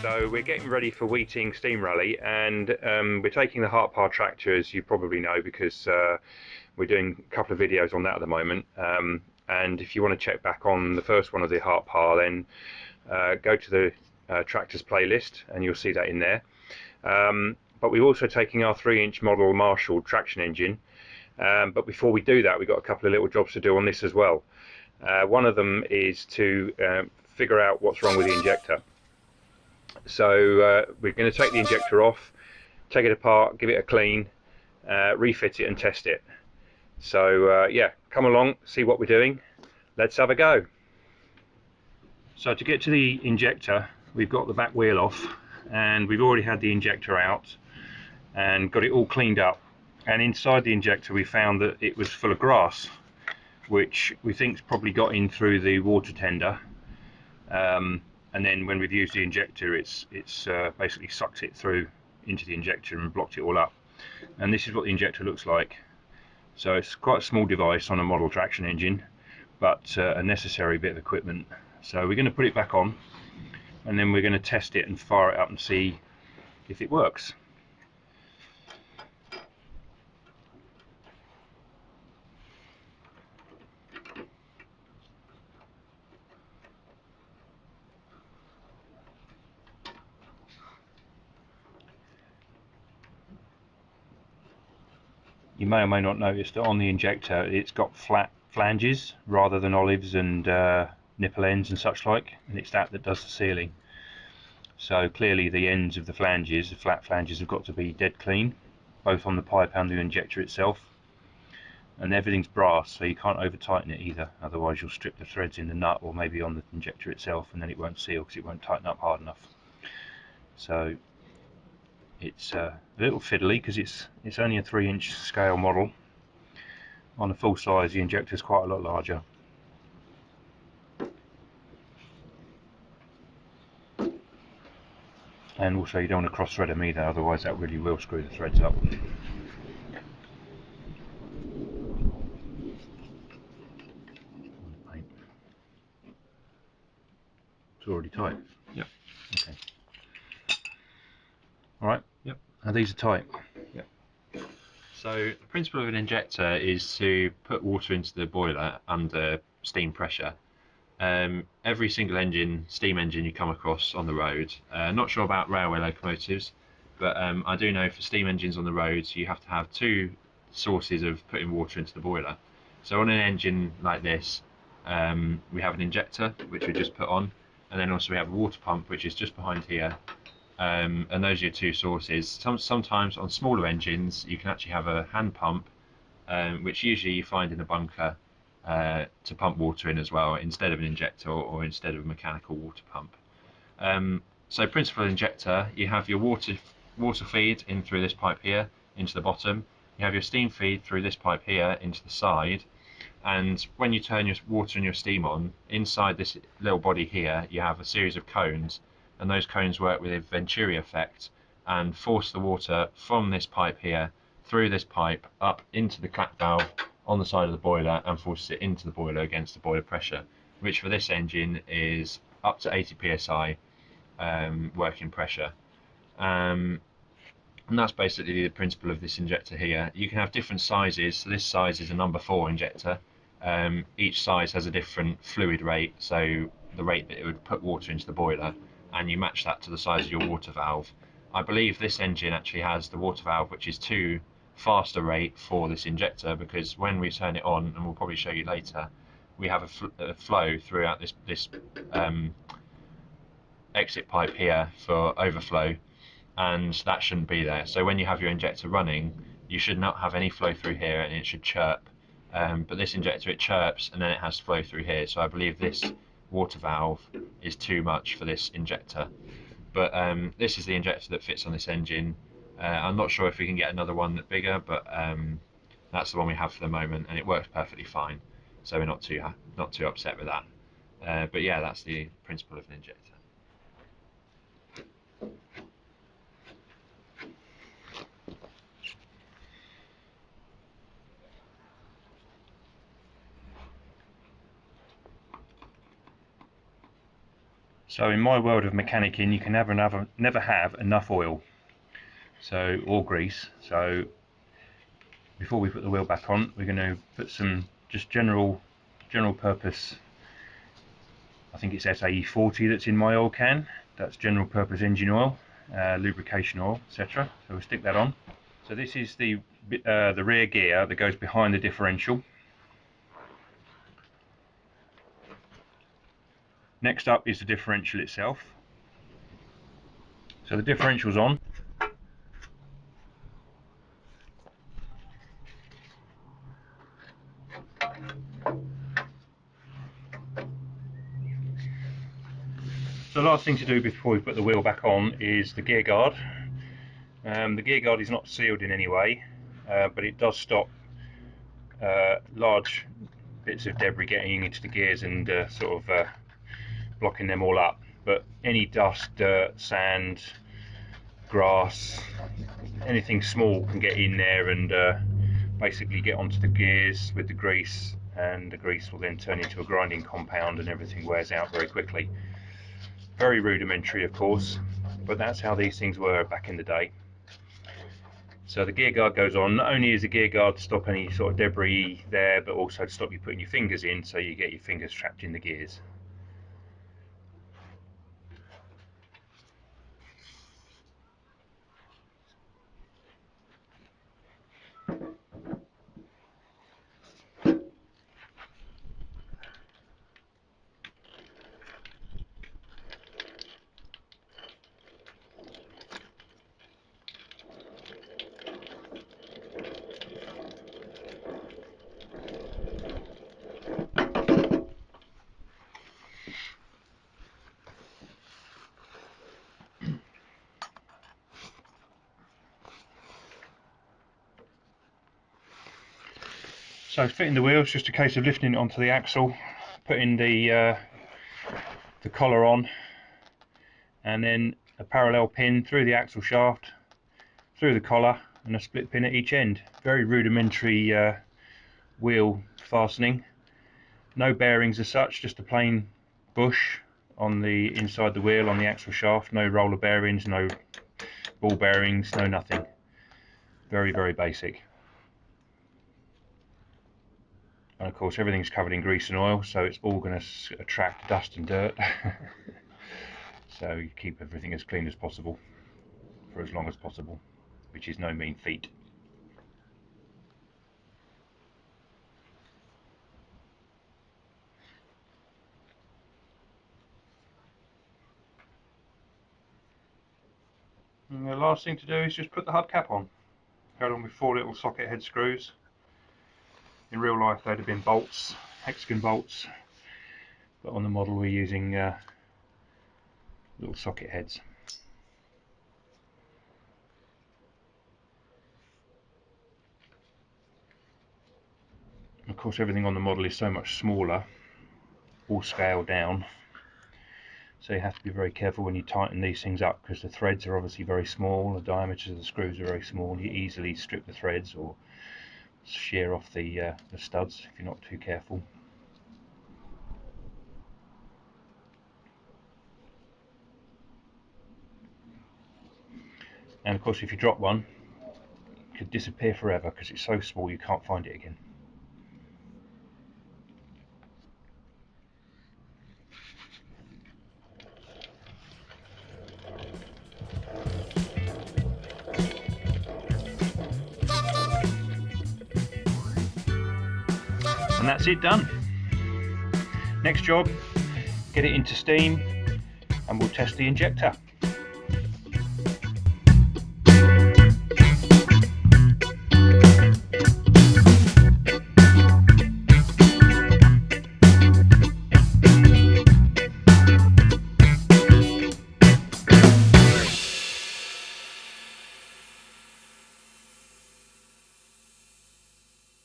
So we're getting ready for Weeting Steam Rally, and we're taking the Heart Par tractor, as you probably know, because we're doing a couple of videos on that at the moment. And if you want to check back on the first one of the Heart Par, then go to the tractors playlist and you'll see that in there. But we're also taking our 3-inch model Marshall traction engine. But before we do that, we've got a couple of little jobs to do on this as well. One of them is to figure out what's wrong with the injector. So we're going to take the injector off, take it apart, give it a clean, refit it and test it. So yeah, come along, see what we're doing. Let's have a go. So to get to the injector, we've got the back wheel off, and we've already had the injector out and got it all cleaned up. And inside the injector we found that it was full of grass, which we think's probably got in through the water tender. And then when we've used the injector, it's basically sucked it through into the injector and blocked it all up. And this is what the injector looks like. So it's quite a small device on a model traction engine, but a necessary bit of equipment. So we're going to put it back on, and then we're going to test it and fire it up and see if it works. You may or may not notice that on the injector it's got flat flanges rather than olives and nipple ends and such like, and it's that does the sealing. So clearly the ends of the flanges, the flat flanges, have got to be dead clean, both on the pipe and the injector itself. And everything's brass, so you can't over tighten it either, otherwise you'll strip the threads in the nut or maybe on the injector itself, and then it won't seal because it won't tighten up hard enough. So it's a little fiddly because it's only a 3-inch scale model. On a full size, the injector is quite a lot larger. And also you don't want to cross thread them either, otherwise that really will screw the threads up. It's already tight. Yep. Okay. Alright. Yep. And these are tight. Yep. So the principle of an injector is to put water into the boiler under steam pressure. Every single engine, steam engine you come across on the road, not sure about railway locomotives, but I do know for steam engines on the roads you have to have 2 sources of putting water into the boiler. So on an engine like this, we have an injector which we just put on, and then also we have a water pump which is just behind here, and those are your 2 sources. Sometimes on smaller engines you can actually have a hand pump, which usually you find in a bunker, to pump water in as well, instead of an injector or instead of a mechanical water pump. So principal injector, you have your water feed in through this pipe here into the bottom, you have your steam feed through this pipe here into the side, and when you turn your water and your steam on, inside this little body here you have a series of cones, and those cones work with a Venturi effect and force the water from this pipe here through this pipe up into the clap valve on the side of the boiler and forces it into the boiler against the boiler pressure, which for this engine is up to 80 psi working pressure. And that's basically the principle of this injector here. You can have different sizes, so this size is a number 4 injector. Each size has a different fluid rate, so the rate that it would put water into the boiler, and you match that to the size of your water valve. I believe this engine actually has the water valve which is too faster rate for this injector, because when we turn it on, and we'll probably show you later, we have a flow throughout this exit pipe here for overflow, and that shouldn't be there. So when you have your injector running, you should not have any flow through here, and it should chirp. But this injector, it chirps and then it has flow through here, so I believe this water valve is too much for this injector. But this is the injector that fits on this engine. I'm not sure if we can get another one that's bigger, but that's the one we have for the moment, and it works perfectly fine, so we're not too upset with that. But yeah, that's the principle of an injector. So in my world of mechanicking, you can never have enough oil, or grease. So before we put the wheel back on, we're going to put some just general purpose, I think it's SAE40 that's in my oil can. That's general purpose engine oil, lubrication oil, etc. So we'll stick that on. So this is the rear gear that goes behind the differential. Next up is the differential itself. So the differential's on. So the last thing to do before we put the wheel back on is the gear guard. The gear guard is not sealed in any way, but it does stop large bits of debris getting into the gears and blocking them all up. But any dust, dirt, sand, grass, anything small can get in there and basically get onto the gears with the grease, and the grease will then turn into a grinding compound and everything wears out very quickly. Very rudimentary, of course, but that's how these things were back in the day. So the gear guard goes on. Not only is the gear guard to stop any sort of debris there, but also to stop you putting your fingers in, so you get your fingers trapped in the gears. So fitting the wheel is just a case of lifting it onto the axle, putting the collar on, and then a parallel pin through the axle shaft, through the collar, and a split pin at each end. Very rudimentary wheel fastening. No bearings as such, just a plain bush on the inside the wheel on the axle shaft. No roller bearings, no ball bearings, no nothing. Very, very basic. And of course everything's covered in grease and oil, so it's all going to attract dust and dirt. So you keep everything as clean as possible for as long as possible, which is no mean feat. And the last thing to do is just put the hubcap on. Go on with 4 little socket head screws. In real life they'd have been bolts, hexagon bolts, but on the model we're using little socket heads. Of course everything on the model is so much smaller, all scaled down, so you have to be very careful when you tighten these things up, because the threads are obviously very small, the diameters of the screws are very small. You easily strip the threads or shear off the studs if you're not too careful. And of course if you drop one, it could disappear forever because it's so small you can't find it again. And that's it done. Next job, get it into steam and we'll test the injector.